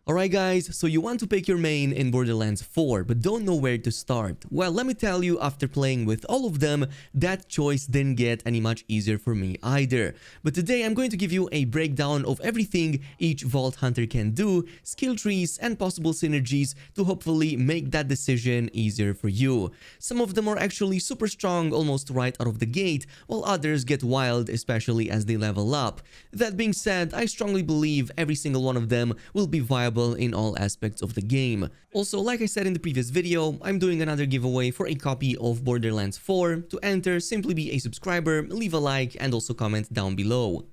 Alright guys, so you want to pick your main in Borderlands 4 but don't know where to start. Well, let me tell you, after playing with all of them, that choice didn't get any much easier for me either. But today I'm going to give you a breakdown of everything each Vault Hunter can do, skill trees and possible synergies to hopefully make that decision easier for you. Some of them are actually super strong almost right out of the gate, while others get wild especially as they level up. That being said, I strongly believe every single one of them will be viable in all aspects of the game. Also, like I said in the previous video, I'm doing another giveaway for a copy of Borderlands 4. To enter, simply be a subscriber, leave a like and also comment down below.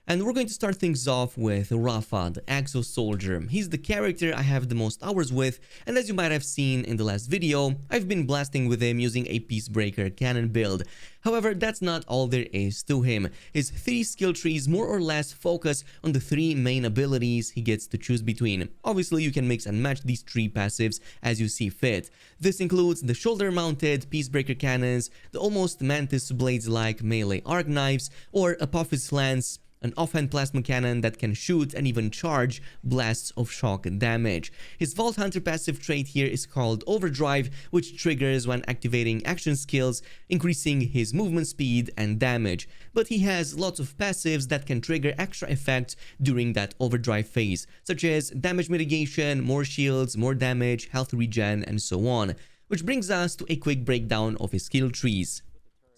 And we're going to start things off with Rafa, the Exo Soldier. He's the character I have the most hours with, and as you might have seen in the last video, I've been blasting with him using a Peacebreaker cannon build. However, that's not all there is to him. His 3 skill trees more or less focus on the 3 main abilities he gets to choose between. Obviously, you can mix and match these 3 passives as you see fit. This includes the shoulder-mounted Peacebreaker cannons, the almost Mantis Blades-like melee arc knives, or Apophis Lance, an offhand plasma cannon that can shoot and even charge blasts of shock damage. His Vault Hunter passive trait here is called Overdrive, which triggers when activating action skills, increasing his movement speed and damage. But he has lots of passives that can trigger extra effects during that overdrive phase, such as damage mitigation, more shields, more damage, health regen, and so on. Which brings us to a quick breakdown of his skill trees.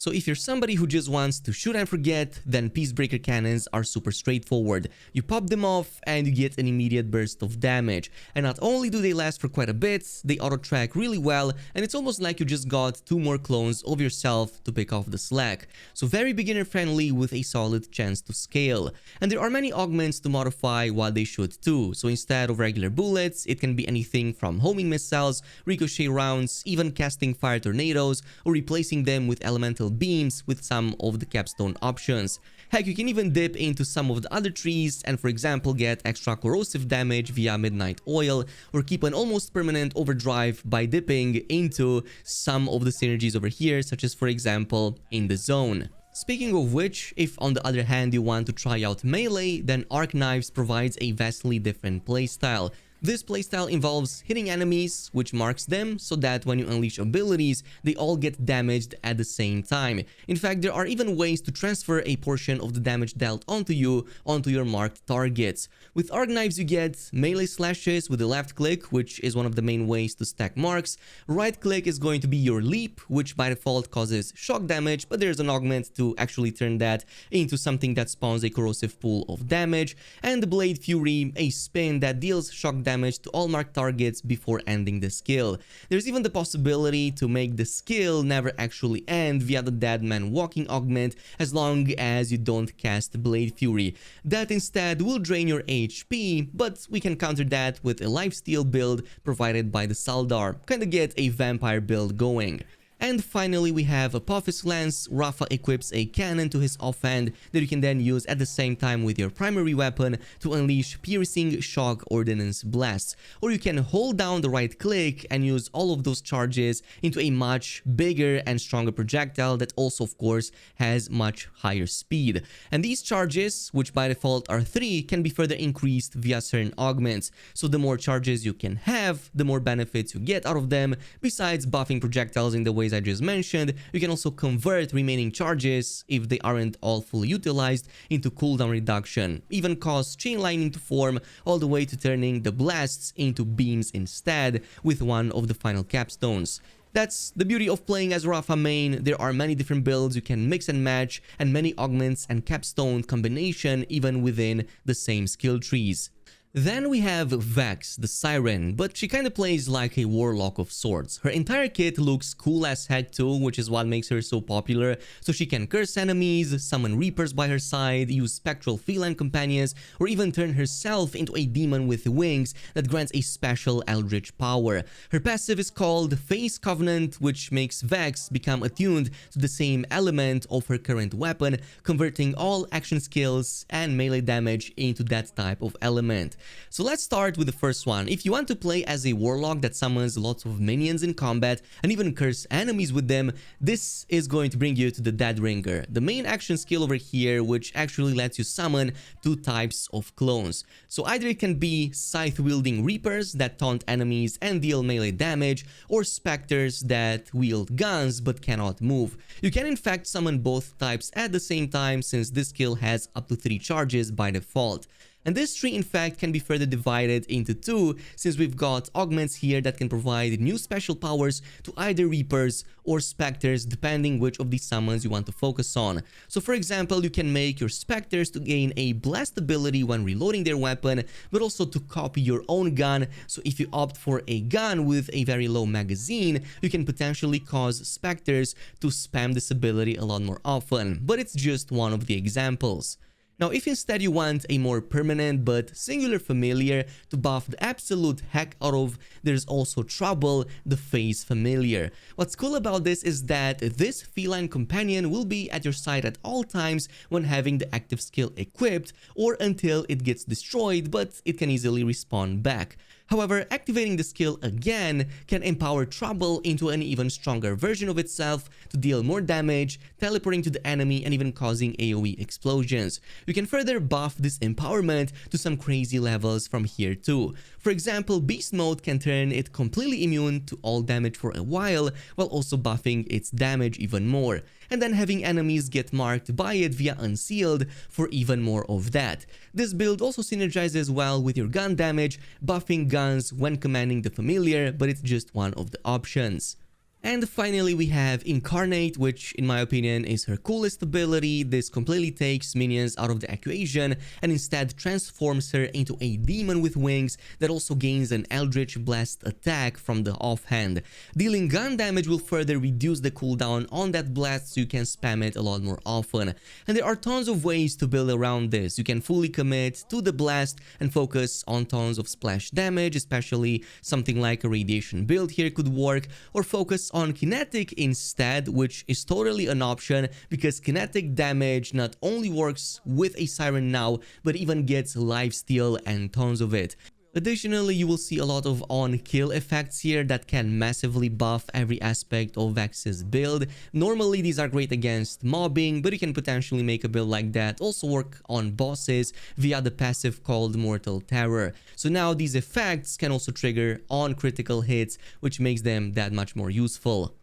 So if you're somebody who just wants to shoot and forget, then Peacebreaker cannons are super straightforward. You pop them off and you get an immediate burst of damage. And not only do they last for quite a bit, they auto-track really well, and it's almost like you just got 2 more clones of yourself to pick off the slack. So very beginner friendly with a solid chance to scale. And there are many augments to modify what they shoot too. So instead of regular bullets, it can be anything from homing missiles, ricochet rounds, even casting fire tornadoes, or replacing them with elemental beams with some of the capstone options. Heck, you can even dip into some of the other trees and, for example, get extra corrosive damage via Midnight Oil, or keep an almost permanent overdrive by dipping into some of the synergies over here, such as, for example, in the zone. Speaking of which, if on the other hand you want to try out melee, then Arc Knives provides a vastly different playstyle. This playstyle involves hitting enemies, which marks them so that when you unleash abilities, they all get damaged at the same time. In fact, there are even ways to transfer a portion of the damage dealt onto you onto your marked targets. With Arc Knives, you get melee slashes with the left click, which is one of the main ways to stack marks. Right click is going to be your leap, which by default causes shock damage, but there's an augment to actually turn that into something that spawns a corrosive pool of damage. And the Blade Fury, a spin that deals shock damage to all marked targets before ending the skill. There's even the possibility to make the skill never actually end via the Dead Man Walking augment, as long as you don't cast Blade Fury. That instead will drain your HP, but we can counter that with a lifesteal build provided by the Saldar, kinda get a vampire build going. And finally, we have Apophis Lance. Rafa equips a cannon to his offhand that you can then use at the same time with your primary weapon to unleash piercing shock ordnance blasts. Or you can hold down the right click and use all of those charges into a much bigger and stronger projectile that also, of course, has much higher speed. And these charges, which by default are 3, can be further increased via certain augments. So the more charges you can have, the more benefits you get out of them. Besides buffing projectiles in the ways I just mentioned, you can also convert remaining charges, if they aren't all fully utilized, into cooldown reduction, even cause chain lightning to form, all the way to turning the blasts into beams instead with one of the final capstones. That's the beauty of playing as Rafa main. There are many different builds you can mix and match, and many augments and capstone combination even within the same skill trees. Then we have Vex, the Siren, but she kinda plays like a warlock of sorts. Her entire kit looks cool as heck too, which is what makes her so popular. So she can curse enemies, summon reapers by her side, use spectral feline companions, or even turn herself into a demon with wings that grants a special eldritch power. Her passive is called Face Covenant, which makes Vex become attuned to the same element of her current weapon, converting all action skills and melee damage into that type of element. So let's start with the first one. If you want to play as a warlock that summons lots of minions in combat and even curse enemies with them, this is going to bring you to the Dead Ringer, the main action skill over here, which actually lets you summon two types of clones. So either it can be scythe-wielding reapers that taunt enemies and deal melee damage, or specters that wield guns but cannot move. You can in fact summon both types at the same time, since this skill has up to 3 charges by default. And this tree in fact can be further divided into two, since we've got augments here that can provide new special powers to either reapers or specters, depending which of these summons you want to focus on. So for example, you can make your specters to gain a blast ability when reloading their weapon, but also to copy your own gun. So if you opt for a gun with a very low magazine, you can potentially cause specters to spam this ability a lot more often, but it's just one of the examples. Now, if instead you want a more permanent but singular familiar to buff the absolute heck out of, there's also Trouble, the Phase Familiar. What's cool about this is that this feline companion will be at your side at all times when having the active skill equipped, or until it gets destroyed, but it can easily respawn back. However, activating the skill again can empower Trouble into an even stronger version of itself to deal more damage, teleporting to the enemy and even causing AoE explosions. You can further buff this empowerment to some crazy levels from here too. For example, Beast Mode can turn it completely immune to all damage for a while also buffing its damage even more, and then having enemies get marked by it via Unsealed for even more of that. This build also synergizes well with your gun damage, buffing guns when commanding the familiar, but it's just one of the options. And finally we have Incarnate, which in my opinion is her coolest ability. This completely takes minions out of the equation and instead transforms her into a demon with wings that also gains an Eldritch Blast attack from the offhand. Dealing gun damage will further reduce the cooldown on that blast, so you can spam it a lot more often. And there are tons of ways to build around this. You can fully commit to the blast and focus on tons of splash damage, especially something like a radiation build here could work, or focus on kinetic instead, which is totally an option because kinetic damage not only works with a siren now, but even gets lifesteal and tons of it. Additionally, you will see a lot of on-kill effects here that can massively buff every aspect of Vex's build. Normally, these are great against mobbing, but you can potentially make a build like that also work on bosses via the passive called Mortal Terror. So now these effects can also trigger on critical hits, which makes them that much more useful.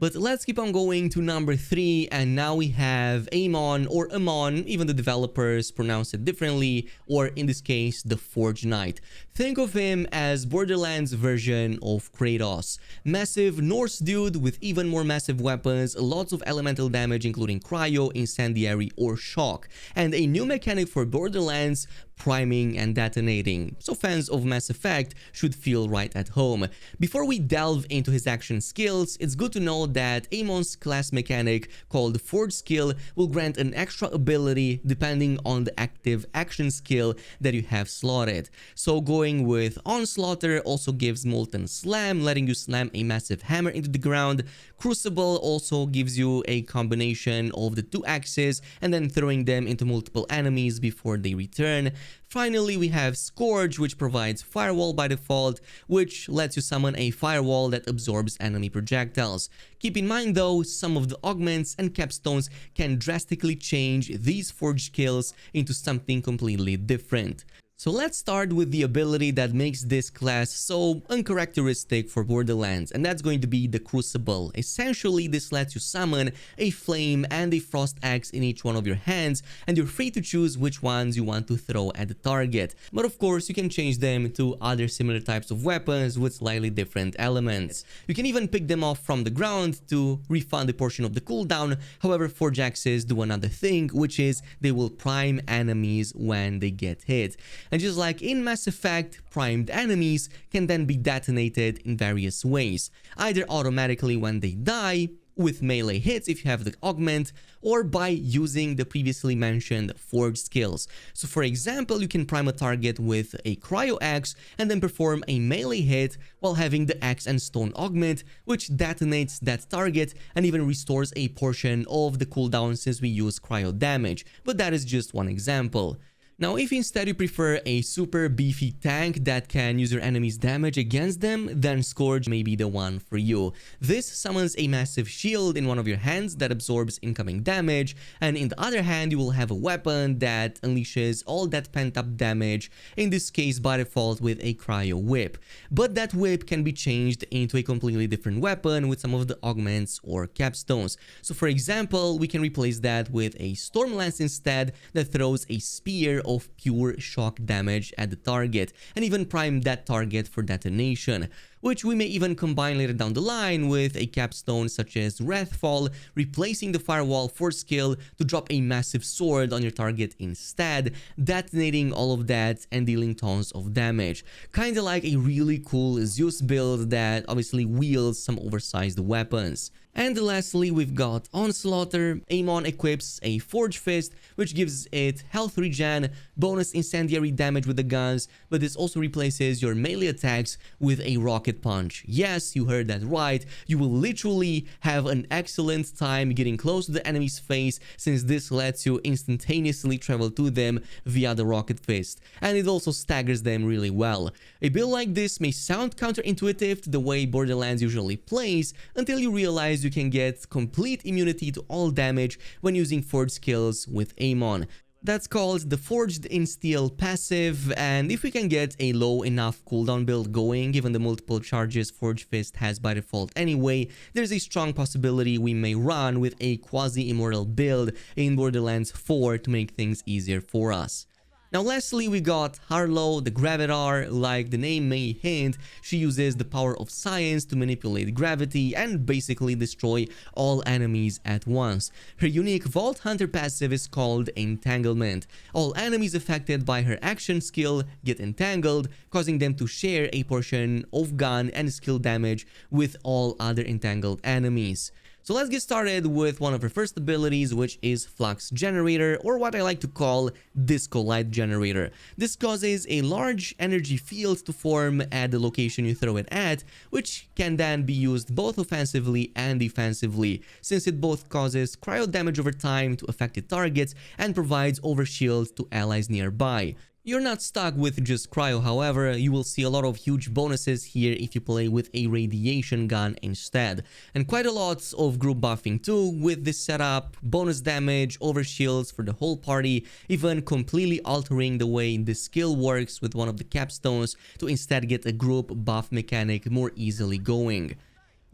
But let's keep on going to number 3, and now we have Amon, or Amon, even the developers pronounce it differently, or in this case, the Forge Knight. Think of him as Borderlands version of Kratos. Massive Norse dude with even more massive weapons, lots of elemental damage including cryo, incendiary or shock, and a new mechanic for Borderlands, priming and detonating, so fans of Mass Effect should feel right at home. Before we delve into his action skills, it's good to know that Amon's class mechanic called Forge Skill will grant an extra ability depending on the active action skill that you have slotted. So going with Onslaughter also gives Molten Slam, letting you slam a massive hammer into the ground. Crucible also gives you a combination of the two axes and then throwing them into multiple enemies before they return. Finally, we have Scourge, which provides Firewall by default, which lets you summon a firewall that absorbs enemy projectiles. Keep in mind though, some of the augments and capstones can drastically change these Forge skills into something completely different. So let's start with the ability that makes this class so uncharacteristic for Borderlands, and that's going to be the Crucible. Essentially, this lets you summon a flame and a frost axe in each one of your hands, and you're free to choose which ones you want to throw at the target. But of course, you can change them to other similar types of weapons with slightly different elements. You can even pick them off from the ground to refund a portion of the cooldown. However, Forge axes do another thing, which is they will prime enemies when they get hit. And just like in Mass Effect, primed enemies can then be detonated in various ways, either automatically when they die, with melee hits if you have the augment, or by using the previously mentioned Forge skills. So for example, you can prime a target with a cryo axe and then perform a melee hit while having the axe and stone augment, which detonates that target and even restores a portion of the cooldown since we use cryo damage, but that is just one example. Now, if instead you prefer a super beefy tank that can use your enemy's damage against them, then Scourge may be the one for you. This summons a massive shield in one of your hands that absorbs incoming damage, and in the other hand you will have a weapon that unleashes all that pent-up damage, in this case by default with a cryo whip. But that whip can be changed into a completely different weapon with some of the augments or capstones. So for example, we can replace that with a Storm Lance instead that throws a spear of pure shock damage at the target and even prime that target for detonation, which we may even combine later down the line with a capstone such as Wrathfall, replacing the Firewall 4 skill to drop a massive sword on your target instead, detonating all of that and dealing tons of damage. Kinda like a really cool Zeus build that obviously wields some oversized weapons. And lastly, we've got Onslaughter. Amon equips a Forge Fist, which gives it health regen, bonus incendiary damage with the guns, but this also replaces your melee attacks with a rocket punch. Yes, you heard that right. You will literally have an excellent time getting close to the enemy's face, since this lets you instantaneously travel to them via the rocket fist, and it also staggers them really well. A build like this may sound counterintuitive to the way Borderlands usually plays, until you realize you can get complete immunity to all damage when using Forge skills with Amon. That's called the Forged in Steel passive, and if we can get a low enough cooldown build going, given the multiple charges Forge Fist has by default anyway, there's a strong possibility we may run with a quasi-immortal build in Borderlands 4 to make things easier for us. Now lastly, we got Harlowe, the Gravitar. Like the name may hint, she uses the power of science to manipulate gravity and basically destroy all enemies at once. Her unique Vault Hunter passive is called Entanglement. All enemies affected by her action skill get entangled, causing them to share a portion of gun and skill damage with all other entangled enemies. So let's get started with one of her first abilities, which is Flux Generator, or what I like to call Disco Light Generator. This causes a large energy field to form at the location you throw it at, which can then be used both offensively and defensively, since it both causes cryo damage over time to affected targets and provides overshield to allies nearby. You're not stuck with just cryo, however. You will see a lot of huge bonuses here if you play with a radiation gun instead. And quite a lot of group buffing too with this setup, bonus damage, overshields for the whole party, even completely altering the way this skill works with one of the capstones to instead get a group buff mechanic more easily going.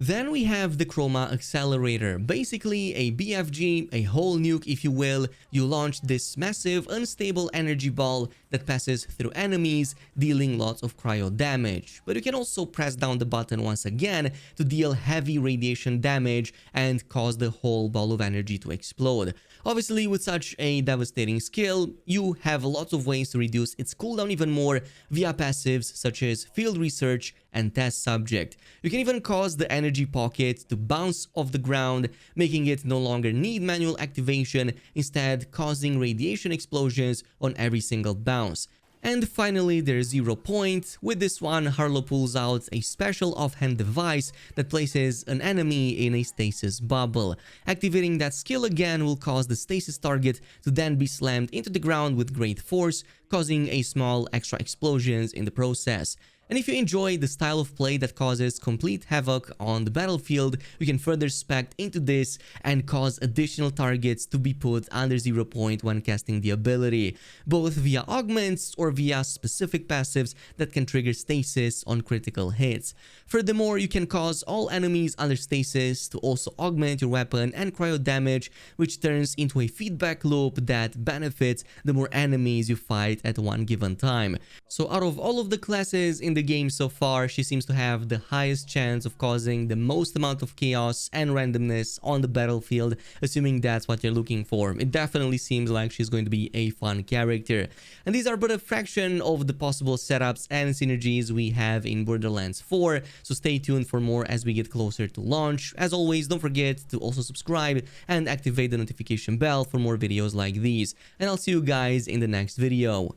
Then we have the Chroma Accelerator, basically a BFG, a whole nuke if you will. You launch this massive unstable energy ball that passes through enemies, dealing lots of cryo damage. But you can also press down the button once again to deal heavy radiation damage and cause the whole ball of energy to explode. Obviously, with such a devastating skill, you have lots of ways to reduce its cooldown even more via passives such as Field Research and Test Subject. You can even cause the energy pocket to bounce off the ground, making it no longer need manual activation, instead causing radiation explosions on every single bounce. And finally, there's 0 Point. With this one, Harlowe pulls out a special offhand device that places an enemy in a stasis bubble. Activating that skill again will cause the stasis target to then be slammed into the ground with great force, causing a small extra explosions in the process. And if you enjoy the style of play that causes complete havoc on the battlefield, you can further spec into this and cause additional targets to be put under 0 Point when casting the ability, both via augments or via specific passives that can trigger stasis on critical hits. Furthermore, you can cause all enemies under stasis to also augment your weapon and cryo damage, which turns into a feedback loop that benefits the more enemies you fight at one given time. So out of all of the classes in the game so far, she seems to have the highest chance of causing the most amount of chaos and randomness on the battlefield, assuming that's what you're looking for. It definitely seems like she's going to be a fun character. And these are but a fraction of the possible setups and synergies we have in Borderlands 4, so stay tuned for more as we get closer to launch. As always, don't forget to also subscribe and activate the notification bell for more videos like these, and I'll see you guys in the next video.